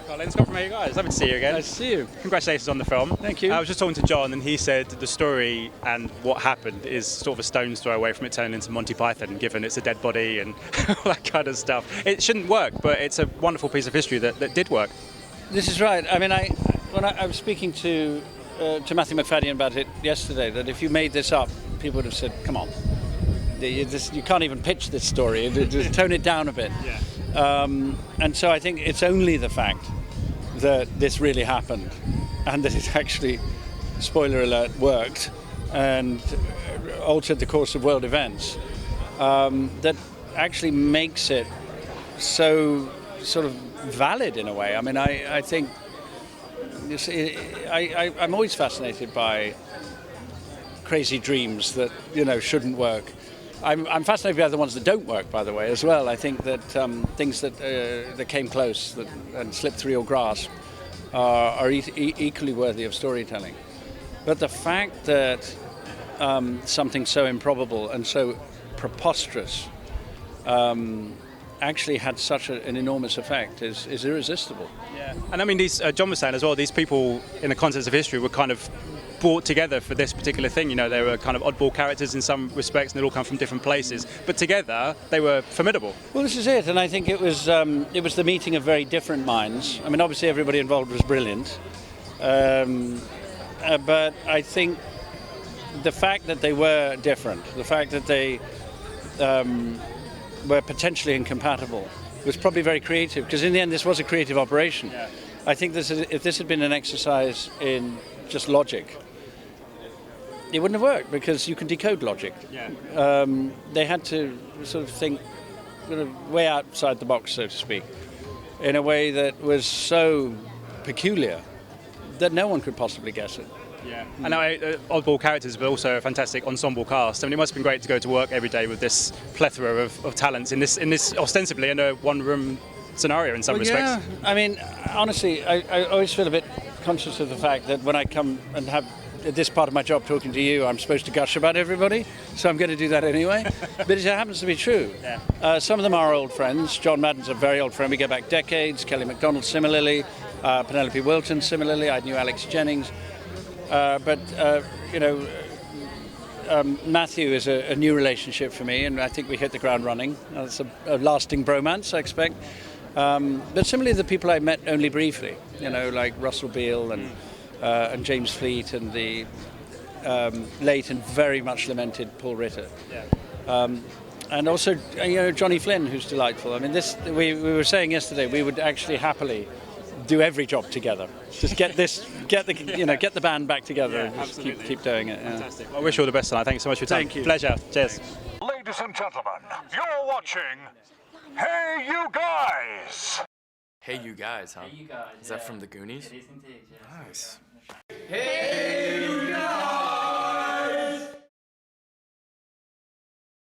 Colin, Scott from HeyUGuys. Lovely to see you again. Nice to see you. Congratulations on the film. Thank you. I was just talking to John, and he said the story and what happened is sort of a stone's throw away from it turning into Monty Python, given it's a dead body and all that kind of stuff. It shouldn't work, but it's a wonderful piece of history that did work. This is right. I mean, when I was speaking to Matthew Macfadyen about it yesterday, that if you made this up, people would have said, come on. You can't even pitch this story. Just tone it down a bit. Yeah. And so I think it's only the fact that this really happened and that it actually, spoiler alert, worked and altered the course of world events that actually makes it so sort of valid in a way. I mean, I think I'm always fascinated by crazy dreams that, shouldn't work. I'm fascinated by the ones that don't work, by the way, as well. I think that things that came close and slipped through your grasp are equally worthy of storytelling. But the fact that something so improbable and so preposterous actually had such an enormous effect is irresistible. Yeah, and I mean, John was saying as well, these people in the context of history were kind of brought together for this particular thing. They were kind of oddball characters in some respects, and they all come from different places, but together they were formidable. Well, this is it, and I think it was the meeting of very different minds. I mean, obviously everybody involved was brilliant, but I think the fact that they were different, the fact that they were potentially incompatible, was probably very creative, because in the end this was a creative operation. Yeah. I think if this had been an exercise in just logic, it wouldn't have worked, because you can decode logic. Yeah. They had to sort of think way outside the box, so to speak, in a way that was so peculiar that no one could possibly guess it. Yeah, and oddball characters, but also a fantastic ensemble cast. I mean, it must have been great to go to work every day with this plethora of talents in this ostensibly in a one-room scenario in some respects. Yeah, I mean, honestly, I always feel a bit conscious of the fact that when I come and have this part of my job talking to you, I'm supposed to gush about everybody, so I'm going to do that anyway. But it happens to be true. Yeah. Some of them are old friends. John Madden's a very old friend. We go back decades. Macdonald similarly. Penelope Wilton similarly. I knew Alex Jennings. But Matthew is a new relationship for me, and I think we hit the ground running. It's a lasting bromance, I expect. But similarly, the people I met only briefly, like Russell Beale and James Fleet and the late and very much lamented Paul Ritter. Yeah. And also, Johnny Flynn, who's delightful. I mean, we were saying yesterday we would actually happily do every job together. Just get the band back together, and just keep doing it. Yeah. Fantastic. Well, I wish you all the best tonight. Thank you so much for your time. Thank you. Pleasure. Cheers. Ladies and gentlemen, you're watching HeyUGuys. HeyUGuys, huh? HeyUGuys. Is that from the Goonies? It is indeed, yes. Nice.